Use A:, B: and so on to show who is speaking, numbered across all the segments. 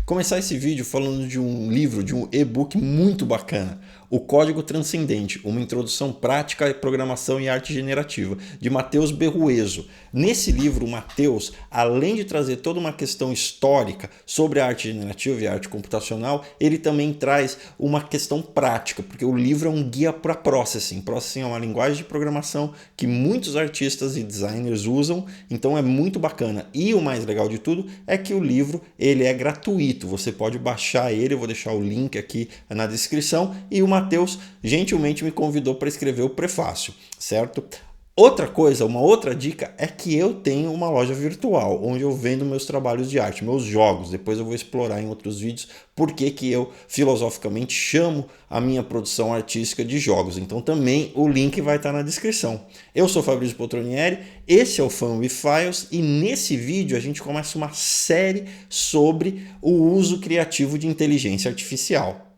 A: Começar esse vídeo falando de um livro, de um e-book muito bacana, O Código Transcendente, uma introdução prática à programação e arte generativa, de Matheus Berruezo. Nesse livro, o Matheus, além de trazer toda uma questão histórica sobre a arte generativa e a arte computacional, ele também traz uma questão prática, porque o livro é um guia para processing. Processing é uma linguagem de programação que muitos artistas e designers usam, então é muito bacana. E o mais legal de tudo é que o livro ele é gratuito. Você pode baixar ele, eu vou deixar o link aqui na descrição, e o Matheus gentilmente me convidou para escrever o prefácio, certo? Outra coisa, uma outra dica é que eu tenho uma loja virtual, onde eu vendo meus trabalhos de arte, meus jogos. Depois eu vou explorar em outros vídeos por que eu filosoficamente chamo a minha produção artística de jogos. Então também o link vai estar na descrição. Eu sou Fabrício Poltronieri, esse é o Fun with Files e nesse vídeo a gente começa uma série sobre o uso criativo de inteligência artificial.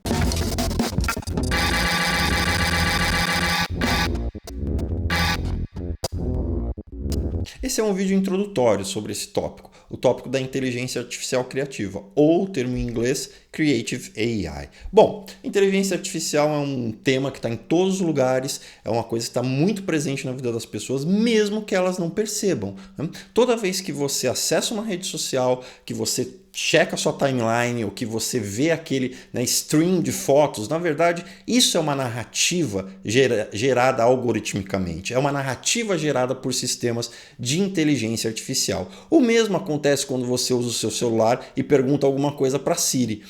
A: Esse é um vídeo introdutório sobre esse tópico, o tópico da inteligência artificial criativa, ou o termo em inglês Creative AI. Bom, inteligência artificial é um tema que está em todos os lugares, é uma coisa que está muito presente na vida das pessoas, mesmo que elas não percebam, né? Toda vez que você acessa uma rede social, que você checa a sua timeline, ou que você vê aquele stream de fotos, na verdade, isso é uma narrativa gerada algoritmicamente. É uma narrativa gerada por sistemas de inteligência artificial. O mesmo acontece quando você usa o seu celular e pergunta alguma coisa para Siri.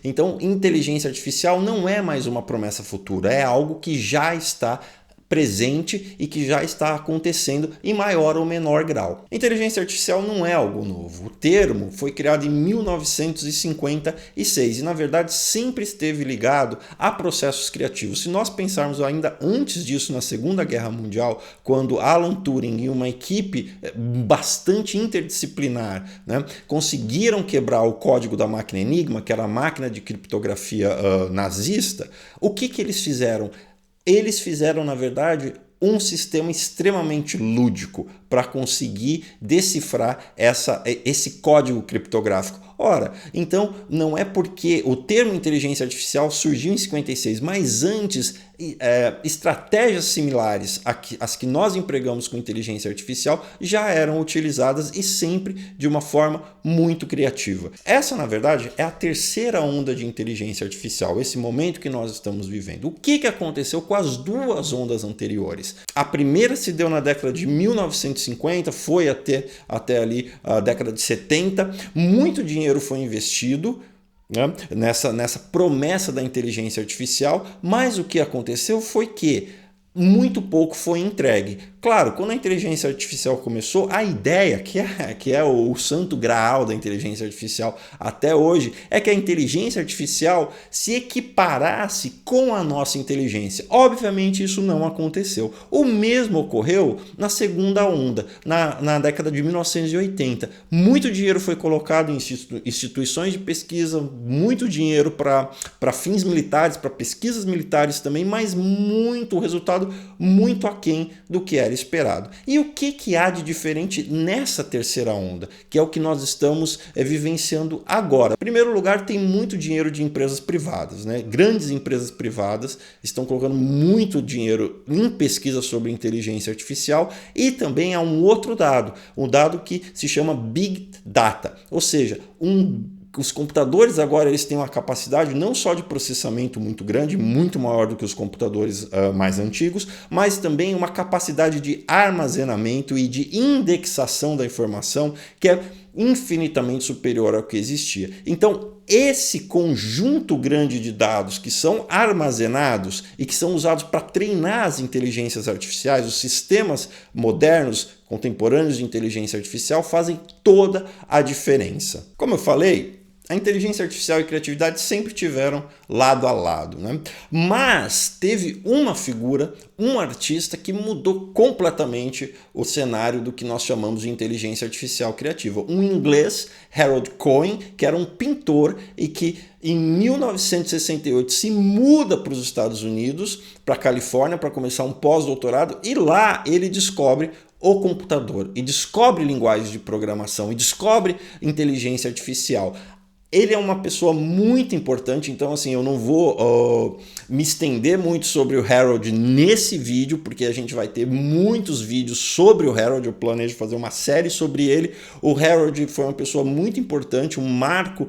A: Então, inteligência artificial não é mais uma promessa futura, é algo que já está presente e que já está acontecendo em maior ou menor grau. Inteligência artificial não é algo novo. O termo foi criado em 1956 e, na verdade, sempre esteve ligado a processos criativos. Se nós pensarmos ainda antes disso, na Segunda Guerra Mundial, quando Alan Turing e uma equipe bastante interdisciplinar, né, conseguiram quebrar o código da máquina Enigma, que era a máquina de criptografia nazista, o que eles fizeram? Eles fizeram, na verdade, um sistema extremamente lúdico para conseguir decifrar esse código criptográfico. Ora, então não é porque o termo inteligência artificial surgiu em 56, mas antes estratégias similares às que nós empregamos com inteligência artificial já eram utilizadas e sempre de uma forma muito criativa. Essa, na verdade, é a terceira onda de inteligência artificial, esse momento que nós estamos vivendo. O que aconteceu com as duas ondas anteriores? A primeira se deu na década de 1950, foi até ali a década de 70, muito dinheiro foi investido, né, nessa promessa da inteligência artificial, mas o que aconteceu foi que muito pouco foi entregue. Claro, quando a inteligência artificial começou, a ideia, que é o santo graal da inteligência artificial até hoje, é que a inteligência artificial se equiparasse com a nossa inteligência. Obviamente isso não aconteceu. O mesmo ocorreu na segunda onda, na década de 1980. Muito dinheiro foi colocado em instituições de pesquisa, muito dinheiro para fins militares, para pesquisas militares também, mas muito resultado muito aquém do que era esperado. E o que há de diferente nessa terceira onda, que é o que nós estamos vivenciando agora? Em primeiro lugar, tem muito dinheiro de empresas privadas, né? Grandes empresas privadas estão colocando muito dinheiro em pesquisa sobre inteligência artificial e também há um outro dado, um dado que se chama Big Data, ou seja, os computadores agora eles têm uma capacidade não só de processamento muito grande, muito maior do que os computadores mais antigos, mas também uma capacidade de armazenamento e de indexação da informação que é infinitamente superior ao que existia. Então, esse conjunto grande de dados que são armazenados e que são usados para treinar as inteligências artificiais, os sistemas modernos, contemporâneos de inteligência artificial fazem toda a diferença. Como eu falei, a inteligência artificial e a criatividade sempre tiveram lado a lado, né? Mas teve uma figura, um artista que mudou completamente o cenário do que nós chamamos de inteligência artificial criativa. Um inglês, Harold Cohen, que era um pintor e que em 1968 se muda para os Estados Unidos, para a Califórnia, para começar um pós-doutorado e lá ele descobre o computador e descobre linguagens de programação e descobre inteligência artificial. Ele é uma pessoa muito importante, então assim, eu não vou me estender muito sobre o Harold nesse vídeo, porque a gente vai ter muitos vídeos sobre o Harold, eu planejo fazer uma série sobre ele. O Harold foi uma pessoa muito importante, um marco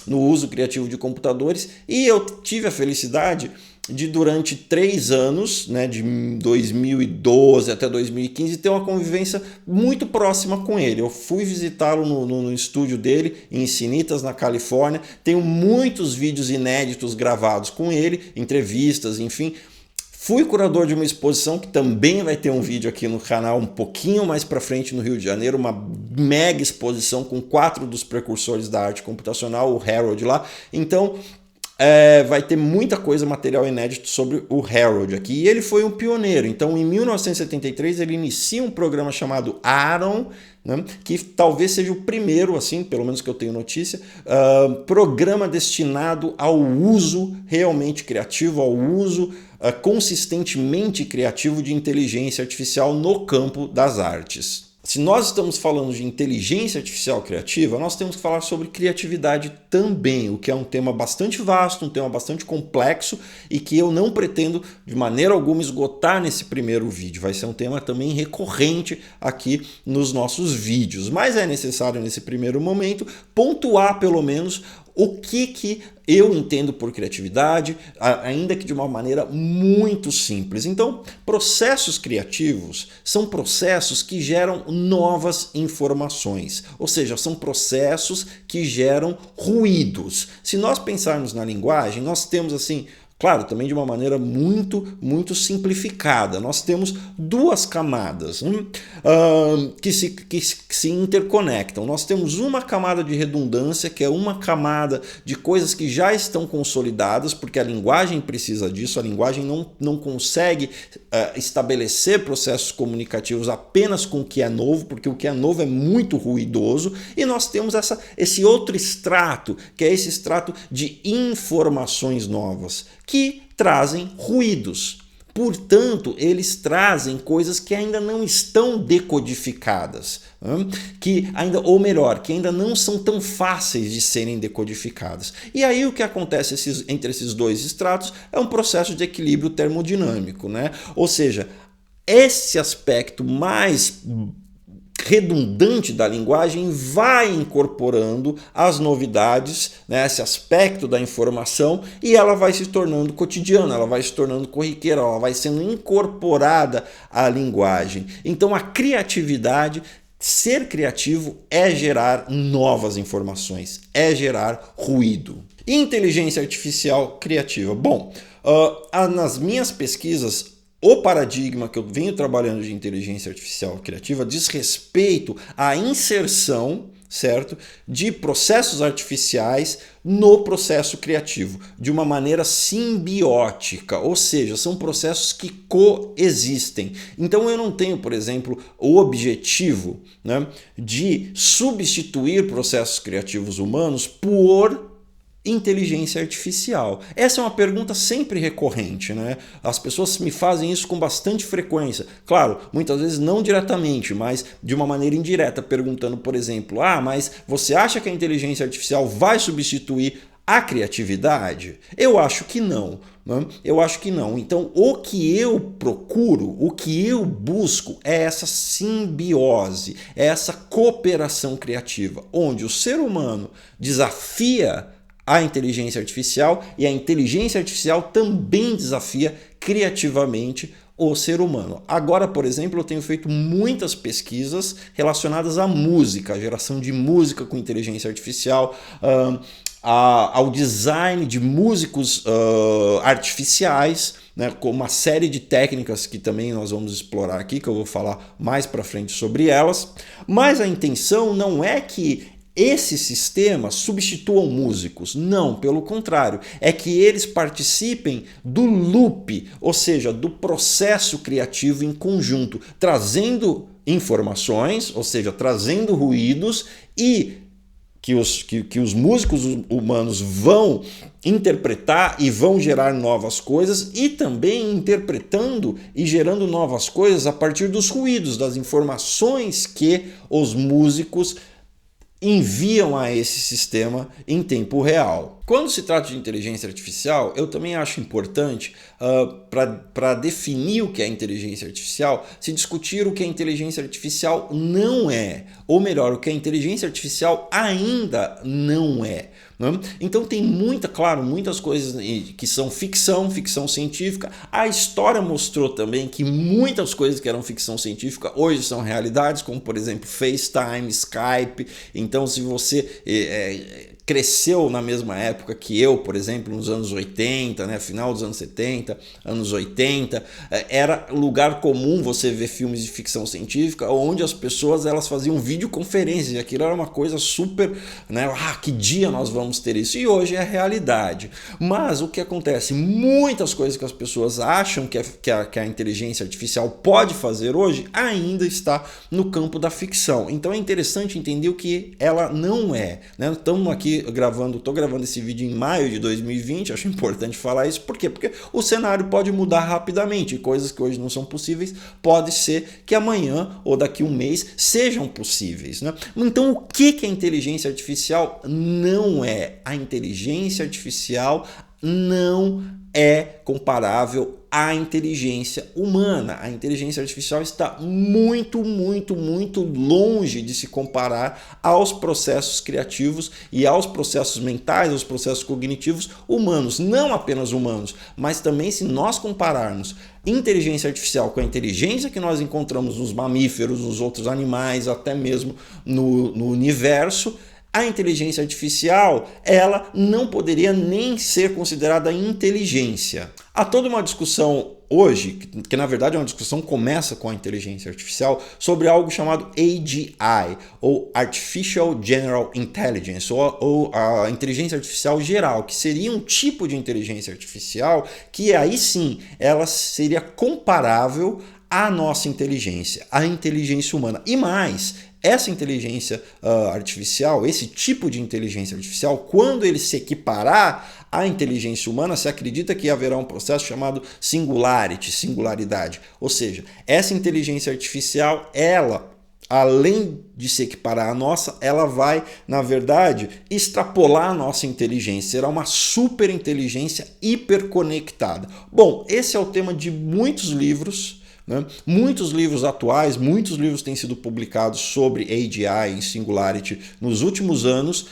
A: no uso criativo de computadores, e eu tive a felicidade de durante 3 anos, né, de 2012 até 2015, ter uma convivência muito próxima com ele. Eu fui visitá-lo no estúdio dele, em Encinitas, na Califórnia. Tenho muitos vídeos inéditos gravados com ele, entrevistas, enfim. Fui curador de uma exposição que também vai ter um vídeo aqui no canal um pouquinho mais para frente no Rio de Janeiro, uma mega exposição com 4 dos precursores da arte computacional, o Harold lá. Então, vai ter muita coisa, material inédito sobre o Harold aqui. E ele foi um pioneiro. Então, em 1973, ele inicia um programa chamado Aaron, né, que talvez seja o primeiro, assim, pelo menos que eu tenho notícia, programa destinado ao uso realmente criativo, ao uso consistentemente criativo de inteligência artificial no campo das artes. Se nós estamos falando de inteligência artificial criativa, nós temos que falar sobre criatividade também, o que é um tema bastante vasto, um tema bastante complexo e que eu não pretendo de maneira alguma esgotar nesse primeiro vídeo. Vai ser um tema também recorrente aqui nos nossos vídeos, mas é necessário nesse primeiro momento pontuar pelo menos o que eu entendo por criatividade, ainda que de uma maneira muito simples. Então, processos criativos são processos que geram novas informações, ou seja, são processos que geram ruídos. Se nós pensarmos na linguagem, nós temos assim, claro, também de uma maneira muito simplificada. Nós temos 2 camadas que se interconectam. Nós temos uma camada de redundância, que é uma camada de coisas que já estão consolidadas, porque a linguagem precisa disso. A linguagem não consegue estabelecer processos comunicativos apenas com o que é novo, porque o que é novo é muito ruidoso. E nós temos esse outro extrato, que é esse extrato de informações novas, que trazem ruídos. Portanto, eles trazem coisas que ainda não estão decodificadas, que ainda, ou melhor, que ainda não são tão fáceis de serem decodificadas. E aí o que acontece entre esses 2 estratos é um processo de equilíbrio termodinâmico, né? Ou seja, esse aspecto mais redundante da linguagem vai incorporando as novidades, né, esse aspecto da informação, e ela vai se tornando cotidiana, ela vai se tornando corriqueira, ela vai sendo incorporada à linguagem. Então a criatividade, ser criativo é gerar novas informações, é gerar ruído. Inteligência artificial criativa. Bom, nas minhas pesquisas, o paradigma que eu venho trabalhando de inteligência artificial criativa diz respeito à inserção, certo, de processos artificiais no processo criativo, de uma maneira simbiótica, ou seja, são processos que coexistem. Então eu não tenho, por exemplo, o objetivo, né, de substituir processos criativos humanos por inteligência artificial. Essa é uma pergunta sempre recorrente, né? As pessoas me fazem isso com bastante frequência. Claro, muitas vezes não diretamente, mas de uma maneira indireta, perguntando, por exemplo, mas você acha que a inteligência artificial vai substituir a criatividade? Eu acho que não. Eu acho que não. Então, o que eu procuro, o que eu busco é essa simbiose, é essa cooperação criativa, onde o ser humano desafia a inteligência artificial e a inteligência artificial também desafia criativamente o ser humano. Agora, por exemplo, eu tenho feito muitas pesquisas relacionadas à música, a geração de música com inteligência artificial, ao design de músicos artificiais, né, com uma série de técnicas que também nós vamos explorar aqui, que eu vou falar mais para frente sobre elas. Mas a intenção não é que esses sistemas substituam músicos. Não, pelo contrário, é que eles participem do loop, ou seja, do processo criativo em conjunto, trazendo informações, ou seja, trazendo ruídos, e que os músicos humanos vão interpretar e vão gerar novas coisas, e também interpretando e gerando novas coisas a partir dos ruídos, das informações que os músicos enviam a esse sistema em tempo real. Quando se trata de inteligência artificial, eu também acho importante, para definir o que é inteligência artificial, se discutir o que a inteligência artificial não é, ou melhor, o que a inteligência artificial ainda não é. Então tem muitas coisas que são ficção científica. A história mostrou também que muitas coisas que eram ficção científica hoje são realidades, como por exemplo FaceTime, Skype. Então se você cresceu na mesma época que eu, por exemplo, nos anos 80, né, final dos anos 70, anos 80, era lugar comum você ver filmes de ficção científica onde as pessoas elas faziam videoconferências, e aquilo era uma coisa super, né, que dia nós vamos ter isso? E hoje é a realidade. Mas o que acontece? Muitas coisas que as pessoas acham que a inteligência artificial pode fazer hoje ainda está no campo da ficção. Então é interessante entender o que ela não é, né? Estamos aqui estou gravando esse vídeo em maio de 2020, acho importante falar isso. Por quê? Porque o cenário pode mudar rapidamente, coisas que hoje não são possíveis, pode ser que amanhã ou daqui a um mês sejam possíveis, né? Então o que a inteligência artificial não é? A inteligência artificial não é comparável à inteligência humana. A inteligência artificial está muito longe de se comparar aos processos criativos e aos processos mentais, aos processos cognitivos humanos. Não apenas humanos, mas também se nós compararmos inteligência artificial com a inteligência que nós encontramos nos mamíferos, nos outros animais, até mesmo no universo, a inteligência artificial, ela não poderia nem ser considerada inteligência. Há toda uma discussão hoje, que na verdade é uma discussão que começa com a inteligência artificial, sobre algo chamado AGI, ou Artificial General Intelligence, ou a inteligência artificial geral, que seria um tipo de inteligência artificial que aí sim, ela seria comparável à nossa inteligência, à inteligência humana. E mais, essa inteligência artificial, esse tipo de inteligência artificial, quando ele se equiparar à inteligência humana, se acredita que haverá um processo chamado singularidade. Ou seja, essa inteligência artificial, ela, além de se equiparar à nossa, ela vai, na verdade, extrapolar a nossa inteligência. Será uma super inteligência hiperconectada. Bom, esse é o tema de muitos livros. Muitos livros atuais, muitos livros têm sido publicados sobre AGI e Singularity nos últimos anos.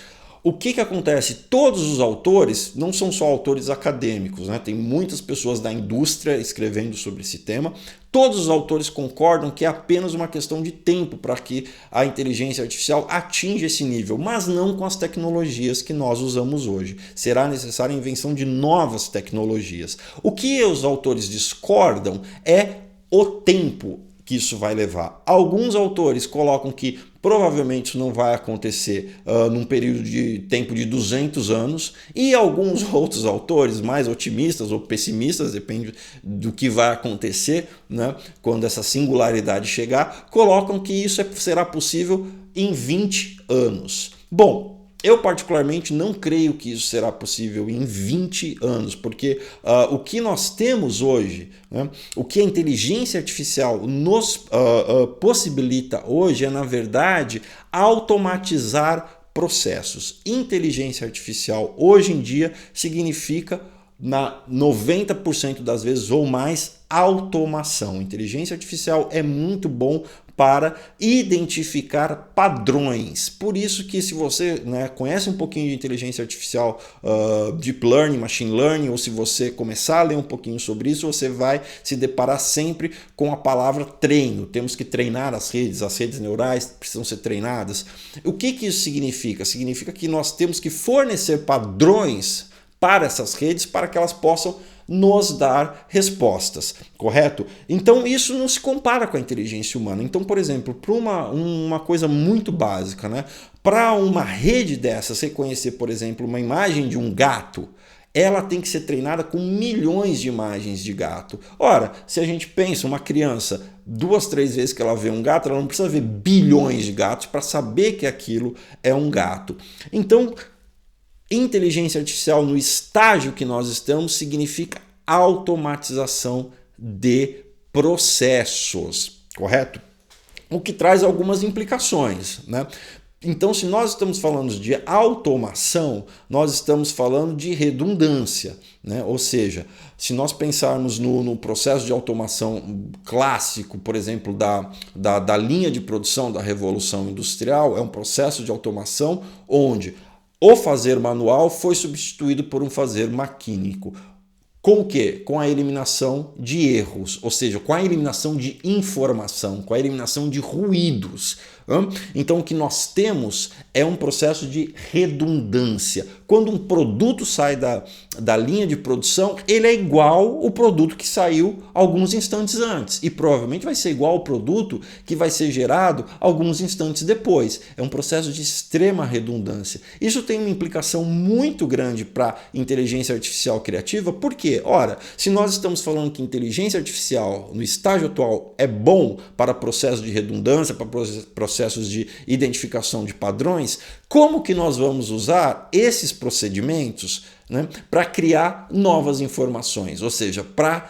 A: O que acontece? Todos os autores não são só autores acadêmicos, né? Tem muitas pessoas da indústria escrevendo sobre esse tema. Todos os autores concordam que é apenas uma questão de tempo para que a inteligência artificial atinja esse nível, mas não com as tecnologias que nós usamos hoje. Será necessária a invenção de novas tecnologias. O que os autores discordam é o tempo que isso vai levar. Alguns autores colocam que provavelmente isso não vai acontecer num período de tempo de 200 anos, e alguns outros autores, mais otimistas ou pessimistas, depende do que vai acontecer, né, quando essa singularidade chegar, colocam que isso será possível em 20 anos. Bom, eu particularmente não creio que isso será possível em 20 anos, porque o que nós temos hoje, né, o que a inteligência artificial nos possibilita hoje é, na verdade, automatizar processos. Inteligência artificial hoje em dia significa, na 90% das vezes ou mais, automação. Inteligência artificial é muito bom para identificar padrões. Por isso que se você, né, conhece um pouquinho de inteligência artificial, deep learning, machine learning, ou se você começar a ler um pouquinho sobre isso, você vai se deparar sempre com a palavra treino. Temos que treinar as redes neurais precisam ser treinadas. O que isso significa? Significa que nós temos que fornecer padrões para essas redes para que elas possam nos dar respostas, correto? Então isso não se compara com a inteligência humana. Então, por exemplo, para uma coisa muito básica, né? Para uma rede dessas reconhecer, por exemplo, uma imagem de um gato, ela tem que ser treinada com milhões de imagens de gato. Ora, se a gente pensa, uma criança, 2, 3 vezes que ela vê um gato, ela não precisa ver bilhões de gatos para saber que aquilo é um gato. Então, inteligência artificial no estágio que nós estamos significa automatização de processos, correto? O que traz algumas implicações, né? Então, se nós estamos falando de automação, nós estamos falando de redundância, né? Ou seja, se nós pensarmos no processo de automação clássico, por exemplo, da linha de produção da Revolução Industrial, é um processo de automação onde o fazer manual foi substituído por um fazer maquínico. Com o quê? Com a eliminação de erros, ou seja, com a eliminação de informação, com a eliminação de ruídos. Então, o que nós temos é um processo de redundância. Quando um produto sai da linha de produção, ele é igual ao produto que saiu alguns instantes antes e provavelmente vai ser igual ao produto que vai ser gerado alguns instantes depois. É um processo de extrema redundância. Isso tem uma implicação muito grande para a inteligência artificial criativa, porque, ora, se nós estamos falando que inteligência artificial no estágio atual é bom para processos de redundância, para processos de identificação de padrões, como que nós vamos usar esses procedimentos, né, para criar novas informações, ou seja, para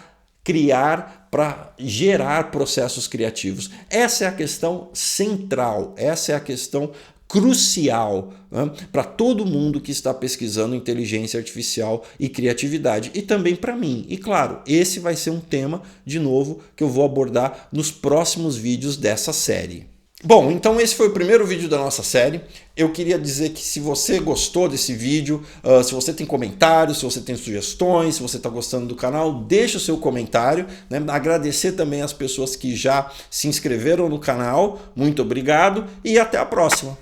A: gerar processos criativos? Essa é a questão central, essa é a questão crucial, né, para todo mundo que está pesquisando inteligência artificial e criatividade, e também para mim. E claro, esse vai ser um tema, de novo, que eu vou abordar nos próximos vídeos dessa série. Bom, então esse foi o primeiro vídeo da nossa série. Eu queria dizer que se você gostou desse vídeo, se você tem comentários, se você tem sugestões, se você está gostando do canal, deixa o seu comentário, né? Agradecer também as pessoas que já se inscreveram no canal. Muito obrigado e até a próxima.